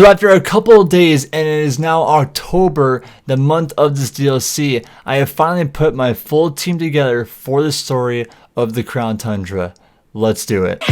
So after a couple of days, and it is now October, the month of this DLC, I have finally put my full team together for the story of the Crown Tundra. Let's do it.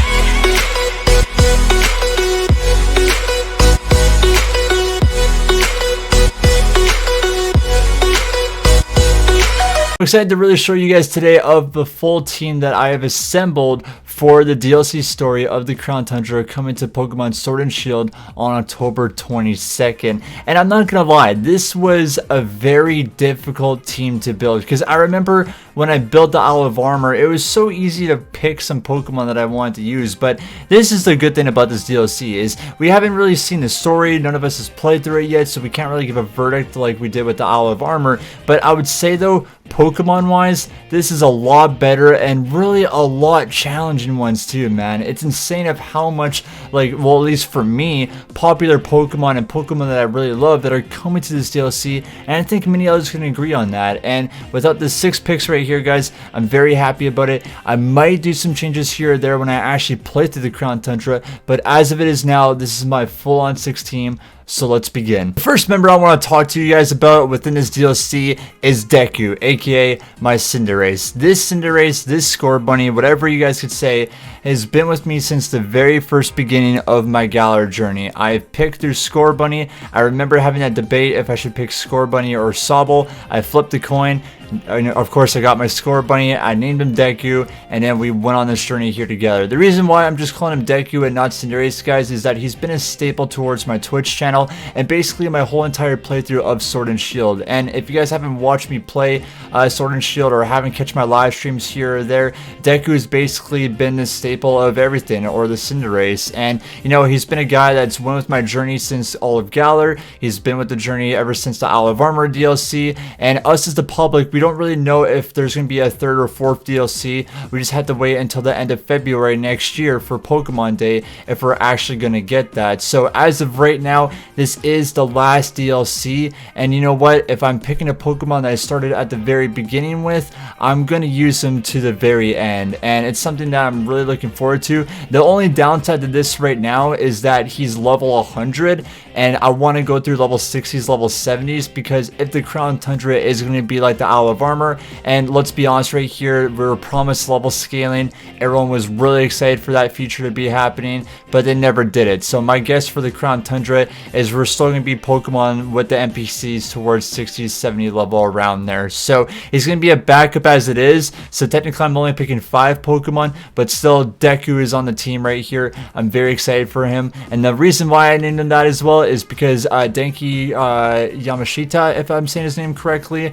I'm excited to really show you guys today of the full team that I have assembled for the DLC story of the Crown Tundra coming to Pokemon Sword and Shield on October 22nd. And I'm not gonna lie, this was a very difficult team to build because I remember when I built the Isle of Armor, it was so easy to pick some Pokemon that I wanted to use. But this is the good thing about this DLC is we haven't really seen the story, none of us has played through it yet, so we can't really give a verdict like we did with the Isle of Armor. But I would say though, Pokemon wise, this is a lot better and really a lot challenging ones too, man. It's insane of how much, like, well, at least for me, popular Pokemon and Pokemon that I really love that are coming to this DLC, and I think many others can agree on that. And without the 6 picks right here, guys, I'm very happy about it. I might do some changes here or there when I actually play through the Crown Tundra, but as of it is now, this is my full-on 6 team. So let's begin. The first member I want to talk to you guys about within this DLC is Deku, aka my Cinderace. This Cinderace, this Scorbunny, whatever you guys could say, has been with me since the very first beginning of my Galar journey. I've picked through Scorbunny. I remember having that debate if I should pick Scorbunny or Sobble. I flipped the coin. And of course, I got my Scorbunny, I named him Deku, and then we went on this journey here together. The reason why I'm just calling him Deku and not Cinderace, guys, is that he's been a staple towards my Twitch channel and basically my whole entire playthrough of Sword and Shield. And if you guys haven't watched me play Sword and Shield or haven't catch my live streams here or there, Deku has basically been the staple of everything, or the Cinderace. And you know, he's been a guy that's went with my journey since all of Galar. He's been with the journey ever since the Isle of Armor DLC, and us as the public, we don't really know if there's going to be a 3rd or 4th DLC. We just have to wait until the end of February next year for Pokemon Day if we're actually going to get that. So as of right now, this is the last DLC, and you know what, if I'm picking a Pokemon that I started at the very beginning with, I'm going to use him to the very end, and it's something that I'm really looking forward to. The only downside to this right now is that he's level 100, and I want to go through level 60s, level 70s, because if the Crown Tundra is going to be like the Isle of Armor, and let's be honest right here, we were promised level scaling. Everyone was really excited for that feature to be happening, but they never did it. So my guess for the Crown Tundra is we're still going to be Pokemon with the NPCs towards 60, 70 level around there. So he's going to be a backup as it is. So technically I'm only picking 5 Pokemon, but still Deku is on the team right here. I'm very excited for him. And the reason why I named him that as well is because Denki Yamashita, if I'm saying his name correctly,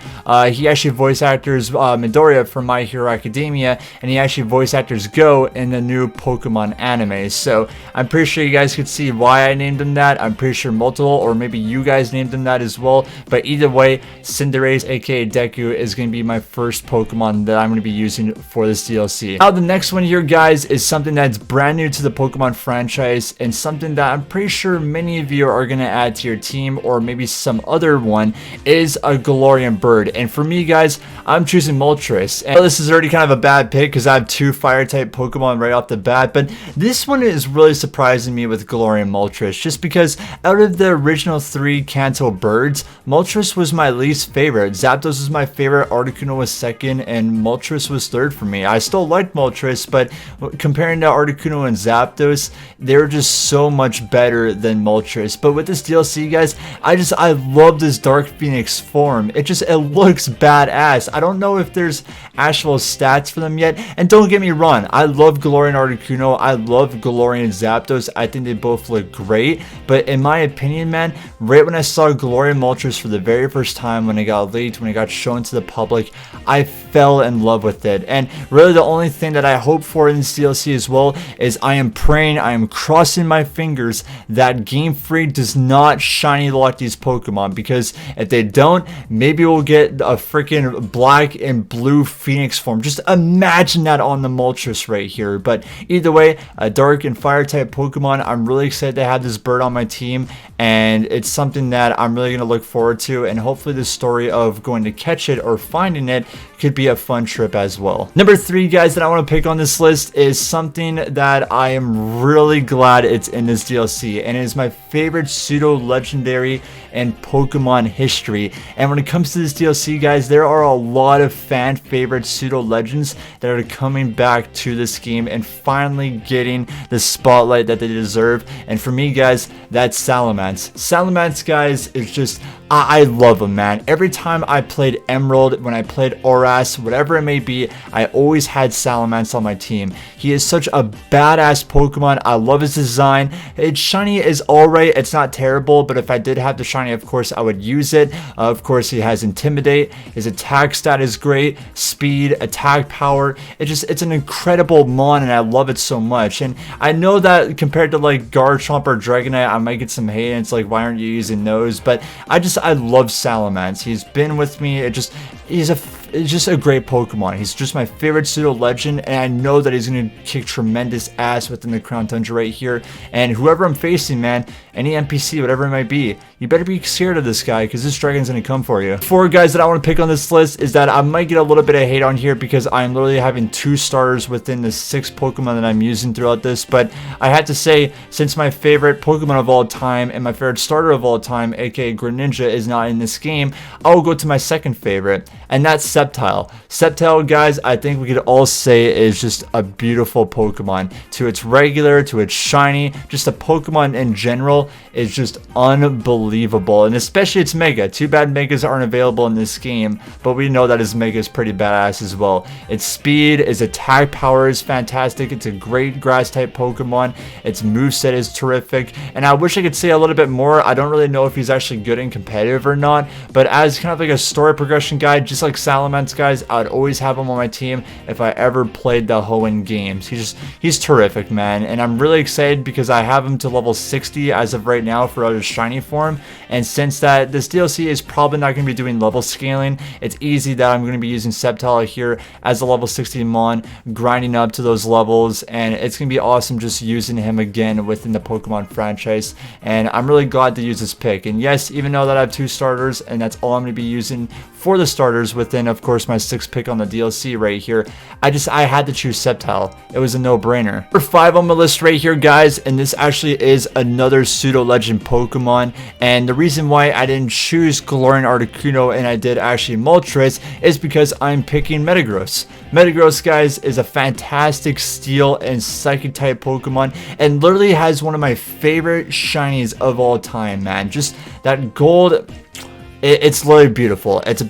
he actually voice actors Midoriya from My Hero Academia, and he actually voice actors Go in the new Pokemon anime. So I'm pretty sure you guys could see why I named him that. I'm pretty sure multiple, or maybe you guys named him that as well. But either way, Cinderace, aka Deku, is going to be my first Pokemon that I'm going to be using for this DLC. Now the next one here, guys, is something that's brand new to the Pokemon franchise, and something that I'm pretty sure many of you are going to add to your team, or maybe some other one, is a Galarian bird. And for me, guys, I'm choosing Moltres, and this is already kind of a bad pick because I have 2 fire type Pokemon right off the bat, but this one is really surprising me with Galarian Moltres, just because out of the original 3 Kanto birds, Moltres was my least favorite. Zapdos was my favorite, Articuno was 2nd, and Moltres was 3rd for me. I still liked Moltres, but comparing to Articuno and Zapdos, they're just so much better than Moltres. But with this DLC, guys, I love this Dark Phoenix form. It looks badass. I don't know if there's actual stats for them yet, and don't get me wrong, I love Galarian Articuno, I love Galarian Zapdos, I think they both look great, but in my opinion, man, right when I saw Galarian Moltres for the very first time, when it got leaked, when it got shown to the public, I fell in love with it. And really the only thing that I hope for in this DLC as well is I am praying, I am crossing my fingers that Game Freak does not shiny lock these Pokemon, because if they don't, maybe we'll get a freaking black and blue Phoenix form. Just imagine that on the Moltres right here. But either way, a dark and fire type Pokemon, I'm really excited to have this bird on my team, and it's something that I'm really going to look forward to, and hopefully the story of going to catch it or finding it could be a fun trip as well. Number 3, guys, that I want to pick on this list is something that I am really glad it's in this DLC, and it is my favorite pseudo legendary in Pokemon history. And when it comes to this DLC, guys, there are a lot of fan favorite pseudo legends that are coming back to this game and finally getting the spotlight that they deserve. And for me, guys, that's Salamence. Salamence, guys, is just, I love him, man. Every time I played Emerald, when I played Oras, whatever it may be, I always had Salamence on my team. He is such a badass Pokemon. I love his design. Its shiny is alright. It's not terrible, but if I did have the shiny, of course, I would use it. Of course, he has Intimidate. His attack stat is great. Speed, attack power. It's an incredible mon, and I love it so much. And I know that compared to like Garchomp or Dragonite, I might get some hate, and it's like, why aren't you using those? But I love Salamence. He's been with me. It's just a great Pokemon. He's just my favorite pseudo legend, and I know that he's going to kick tremendous ass within the Crown Tundra right here. And whoever I'm facing, man, any NPC, whatever it might be, you better be scared of this guy, because this dragon's going to come for you. 4, guys, that I want to pick on this list is that I might get a little bit of hate on here because I'm literally having 2 starters within the 6 Pokemon that I'm using throughout this. But I had to say, since my favorite Pokemon of all time and my favorite starter of all time, aka Greninja, is not in this game, I'll go to my second favorite, and that's Sceptile. Sceptile, guys, I think we could all say is just a beautiful Pokemon. To its regular, to its shiny, just a Pokemon in general is just unbelievable, and especially its Mega. Too bad Megas aren't available in this game, but we know that his Mega is pretty badass as well. Its speed, its attack power is fantastic. It's a great grass type Pokemon. Its moveset is terrific, and I wish I could say a little bit more. I don't really know if he's actually good and competitive or not, but as kind of like a story progression guide, just like Salamence, guys, I would always have him on my team if I ever played the Hoenn games. He's terrific, man, and I'm really excited because I have him to level 60 as of right now for other shiny form. And since that this DLC is probably not going to be doing level scaling, it's easy that I'm going to be using Sceptile here as a level 60 mon, grinding up to those levels, and it's going to be awesome just using him again within the Pokemon franchise. And I'm really glad to use this pick. And yes, even though that I have 2 starters and that's all I'm going to be using for the starters within, of course, my 6th pick on the DLC right here, I had to choose Sceptile. It was a no-brainer. Number 5 on my list right here, guys, and this actually is another pseudo legend Pokemon, and the reason why I didn't choose Galarian Articuno and I did actually Moltres is because I'm picking Metagross. Metagross, guys, is a fantastic steel and psychic type Pokemon, and literally has one of my favorite shinies of all time, man. Just that gold, it's literally beautiful. It's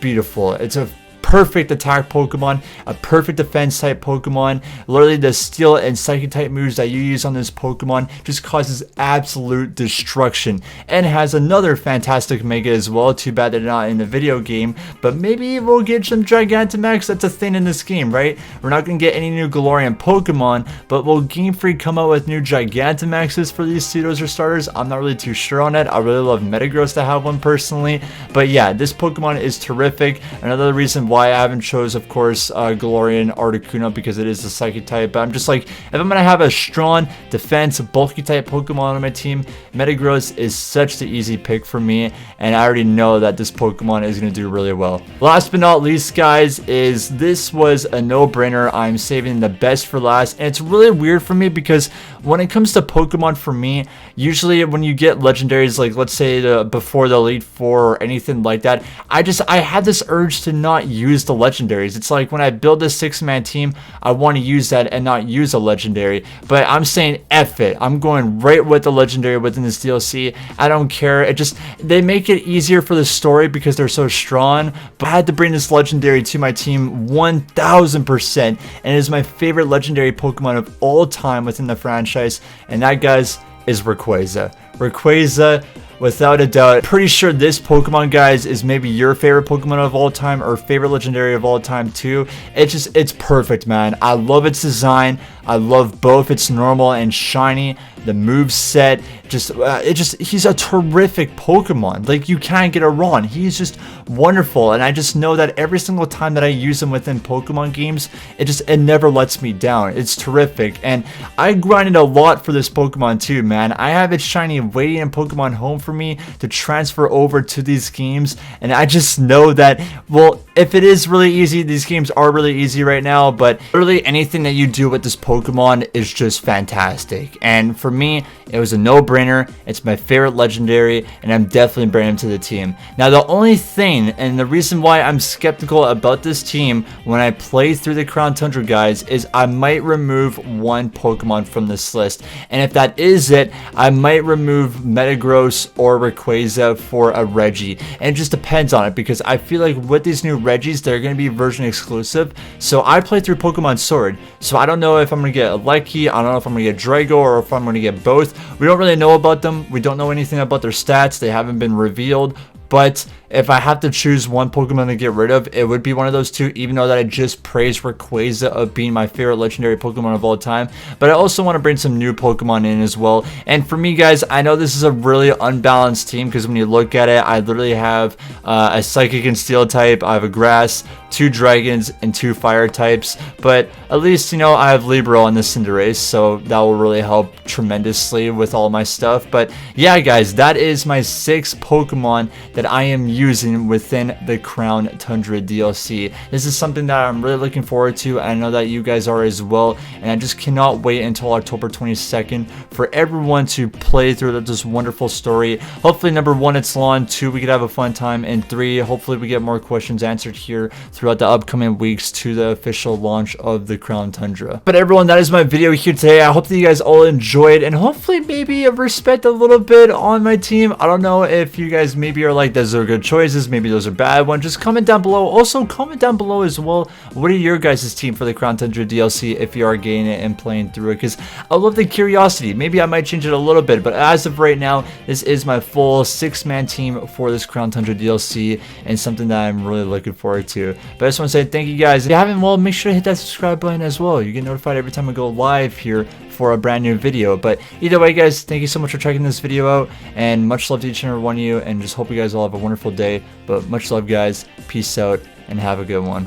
a perfect attack Pokemon, a perfect defense type Pokemon. Literally the steel and psychic type moves that you use on this Pokemon just causes absolute destruction, and has another fantastic Mega as well. Too bad they're not in the video game, but maybe we'll get some Gigantamax. That's a thing in this game, right? We're not going to get any new Galarian Pokemon, but will Game Freak come out with new Gigantamaxes for these pseudos or starters? I'm not really too sure on it. I really love Metagross to have one personally, but yeah, this Pokemon is terrific. Another reason why I haven't chose, of course, Galarian Articuno, because it is a psychic type, but I'm just like, if I'm gonna have a strong defense, bulky type Pokemon on my team, Metagross is such the easy pick for me, and I already know that this Pokemon is gonna do really well. Last but not least, guys, is this was a no-brainer. I'm saving the best for last, and it's really weird for me because when it comes to Pokemon, for me, usually when you get legendaries, like let's say before the Elite Four or anything like that, I have this urge to not use the legendaries. It's like when I build a 6-man team, I want to use that and not use a legendary, but I'm saying F it. I'm going right with the legendary within this DLC. I don't care. They make it easier for the story because they're so strong, but I had to bring this legendary to my team 1000%, and it is my favorite legendary Pokemon of all time within the franchise, and that, guys, is Rayquaza. Rayquaza, without a doubt. Pretty sure this Pokemon, guys, is maybe your favorite Pokemon of all time or favorite legendary of all time too. It's perfect, man. I love its design. I love both its normal and shiny. The move set, he's a terrific Pokemon. Like, you can't get it wrong. He's just wonderful, and I just know that every single time that I use him within Pokemon games, it never lets me down. It's terrific, and I grinded a lot for this Pokemon too, man. I have it shiny waiting in Pokemon Home for me to transfer over to these games, and I just know that, well, if it is really easy, these games are really easy right now, but literally anything that you do with this Pokemon is just fantastic. And for me, it was a no-brainer. It's my favorite legendary, and I'm definitely bringing him to the team. Now, the only thing, and the reason why I'm skeptical about this team when I play through the Crown Tundra, guys, is I might remove one Pokemon from this list. And if that is it, I might remove Metagross or Rayquaza for a Reggie. And it just depends on it, because I feel like with these new Reggies, they're going to be version exclusive. So I play through Pokemon Sword, so I don't know if I'm going to get a Lucky, I don't know if I'm going to get Drago, or if I'm going to get both. We don't really know about them. We don't know anything about their stats. They haven't been revealed. But if I have to choose one Pokemon to get rid of, it would be one of those two, even though that I just praised Rayquaza of being my favorite legendary Pokemon of all time. But I also want to bring some new Pokemon in as well. And for me, guys, I know this is a really unbalanced team, because when you look at it, I literally have a Psychic and Steel type, I have a Grass, 2 Dragons, and 2 Fire types. But at least, you know, I have Libero and the Cinderace, so that will really help tremendously with all my stuff. But yeah, guys, that is my 6 Pokemon that I am using within the Crown Tundra DLC. This is something that I'm really looking forward to, and I know that you guys are as well, and I just cannot wait until October 22nd for everyone to play through this wonderful story. Hopefully, number 1, it's long, 2, we could have a fun time, and 3, hopefully we get more questions answered here throughout the upcoming weeks to the official launch of the Crown Tundra. But everyone, that is my video here today. I hope that you guys all enjoyed, and hopefully maybe respect a little bit on my team. I don't know if you guys maybe are like, those are good choices, maybe those are bad ones. Just comment down below. Also, comment down below as well, what are your guys' team for the Crown Tundra DLC if you are getting it and playing through it, because I love the curiosity. Maybe I might change it a little bit, but as of right now, this is my full 6-man team for this Crown Tundra DLC, and something that I'm really looking forward to. But I just want to say thank you guys. If you haven't, well, make sure to hit that subscribe button as well. You get notified every time I go live here for a brand new video. But either way, guys, thank you so much for checking this video out, and much love to each and every one of you, and just hope you guys all have a wonderful day. But much love, guys. Peace out, and have a good one.